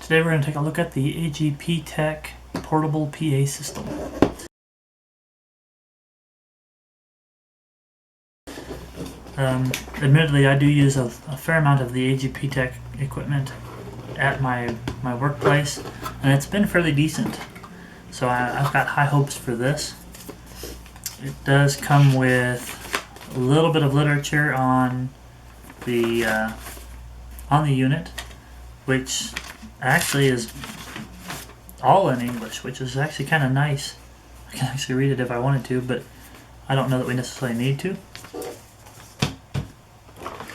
Today we're going to take a look at the AGPTec portable PA system. Admittedly, I do use a fair amount of the AGPTec equipment at my workplace, and it's been fairly decent. So I've got high hopes for this. It does come with a little bit of literature on the unit, which actually is all in English, which is actually kind of nice. I can actually read it if I wanted to, but I don't know that we necessarily need to.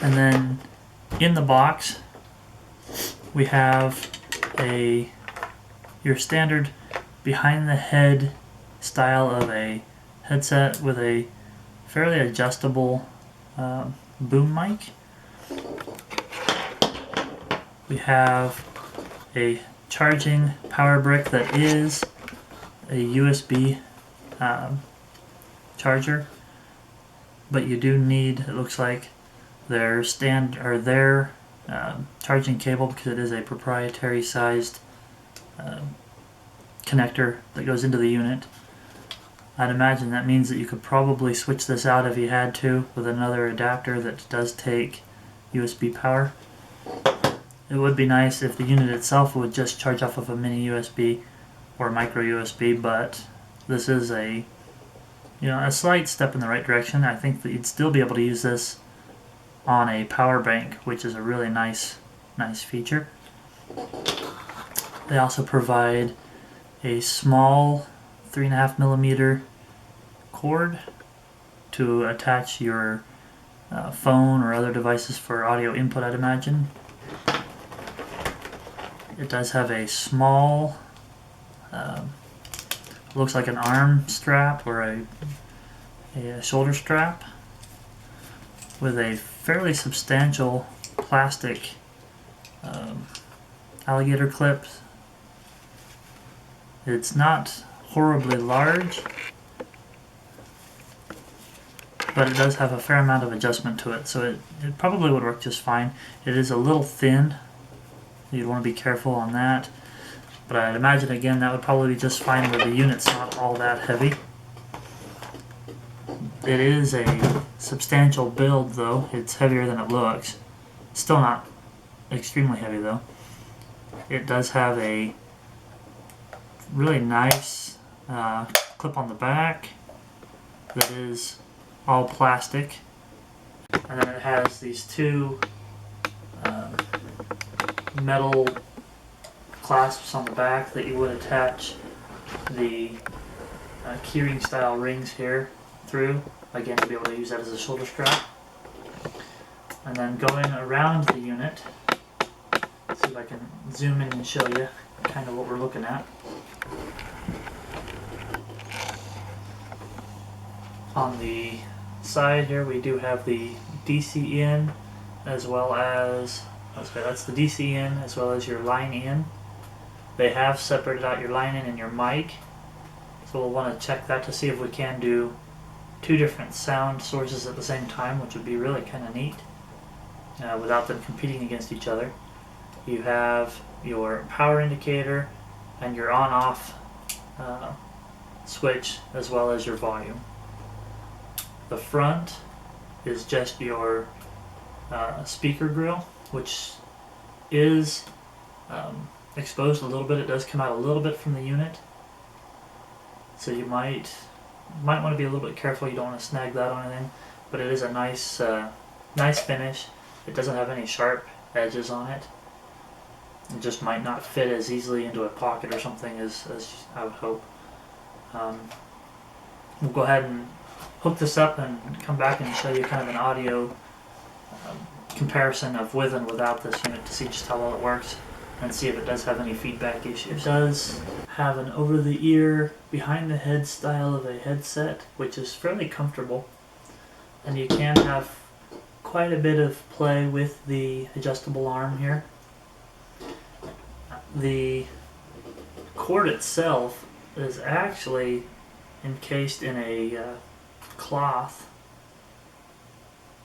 And then in the box we have your standard behind the head style of a headset with a fairly adjustable boom mic. We have a charging power brick that is a USB charger, but you do need, it looks like, their charging cable, because it is a proprietary sized connector that goes into the unit. I'd imagine that means that you could probably switch this out if you had to with another adapter that does take USB power. It would be nice if the unit itself would just charge off of a mini USB or micro USB, but this is a slight step in the right direction. I think that you'd still be able to use this on a power bank, which is a really nice feature. They also provide a small 3.5mm cord to attach your phone or other devices for audio input, I'd imagine. It does have a small, looks like an arm strap or a shoulder strap with a fairly substantial plastic alligator clip. It's not horribly large, but it does have a fair amount of adjustment to it, so it probably would work just fine. It is a little thin. You'd want to be careful on that, but I'd imagine again that would probably be just fine where the unit's not all that heavy. It is a substantial build though. It's heavier than it looks. Still not extremely heavy though. It does have a really nice clip on the back that is all plastic, and then it has these two metal clasps on the back that you would attach the keyring style rings here through, again to be able to use that as a shoulder strap. And then going around the unit, let's see if I can zoom in and show you kind of what we're looking at. On the side here we do have the DC in, as well as, that's the DC in as well as your line in. They have separated out your line in and your mic, so we'll want to check that to see if we can do two different sound sources at the same time, which would be really kind of neat without them competing against each other. You have your power indicator and your on-off switch, as well as your volume. The front is just your speaker grill, which is exposed a little bit. It does come out a little bit from the unit, so you might want to be a little bit careful. You don't want to snag that on anything, but it is a nice finish. It doesn't have any sharp edges on it. It just might not fit as easily into a pocket or something as I would hope. We'll go ahead and hook this up and come back and show you kind of an audio comparison of with and without this unit to see just how well it works and see if it does have any feedback issues. It does have an over-the-ear, behind-the-head style of a headset, which is fairly comfortable, and you can have quite a bit of play with the adjustable arm here. The cord itself is actually encased in a cloth,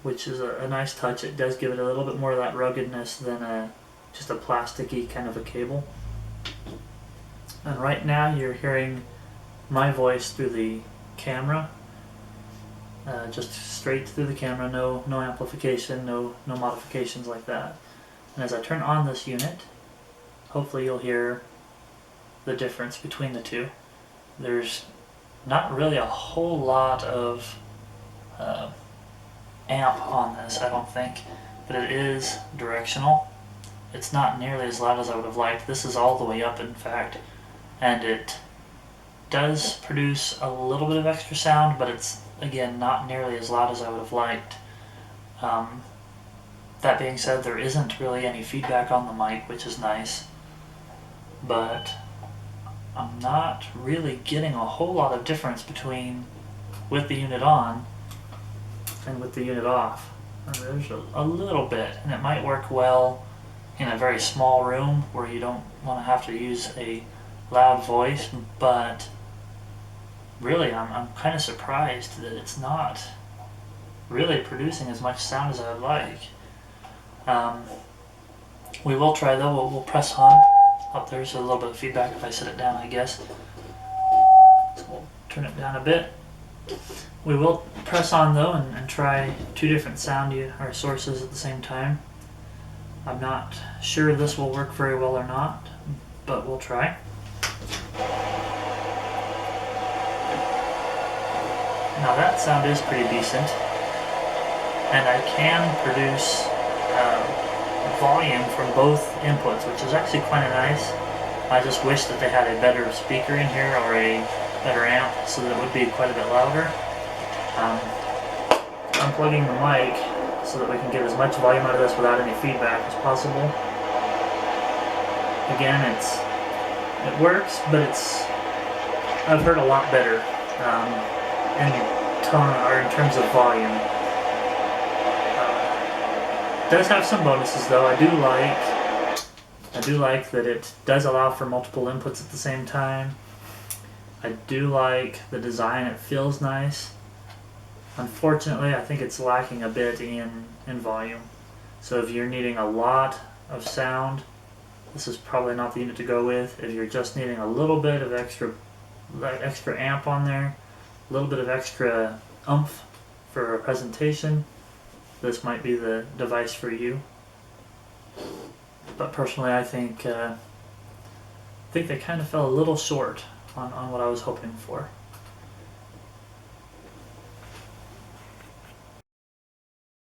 which is a nice touch. It does give it a little bit more of that ruggedness than a just a plasticky kind of a cable. And right now you're hearing my voice through the camera, just straight through the camera, no amplification, no modifications like that. And as I turn on this unit, hopefully you'll hear the difference between the two. There's not really a whole lot of amp on this, I don't think, but it is directional. It's not nearly as loud as I would have liked. This is all the way up, in fact, and it does produce a little bit of extra sound, but it's, again, not nearly as loud as I would have liked. That being said, there isn't really any feedback on the mic, which is nice, but I'm not really getting a whole lot of difference between with the unit on and with the unit off. And there's a little bit, and it might work well in a very small room where you don't want to have to use a loud voice, but really I'm kind of surprised that it's not really producing as much sound as I would like. We will try though, we'll press on. Oh, there's a little bit of feedback if I set it down, I guess. So we'll turn it down a bit. We will press on though and try two different sound or sources at the same time. I'm not sure this will work very well or not, but we'll try. Now that sound is pretty decent, and I can produce volume from both inputs, which is actually kind of nice. I just wish that they had a better speaker in here or a better amp so that it would be quite a bit louder. Unplugging the mic so that we can get as much volume out of this without any feedback as possible. Again, it works, but I've heard a lot better in tone or in terms of volume. It does have some bonuses though. I do like that it does allow for multiple inputs at the same time. I do like the design, it feels nice. Unfortunately, I think it's lacking a bit in volume. So if you're needing a lot of sound, this is probably not the unit to go with. If you're just needing a little bit of extra amp on there, a little bit of extra oomph for a presentation, this might be the device for you. But personally, I think they kind of fell a little short on what I was hoping for.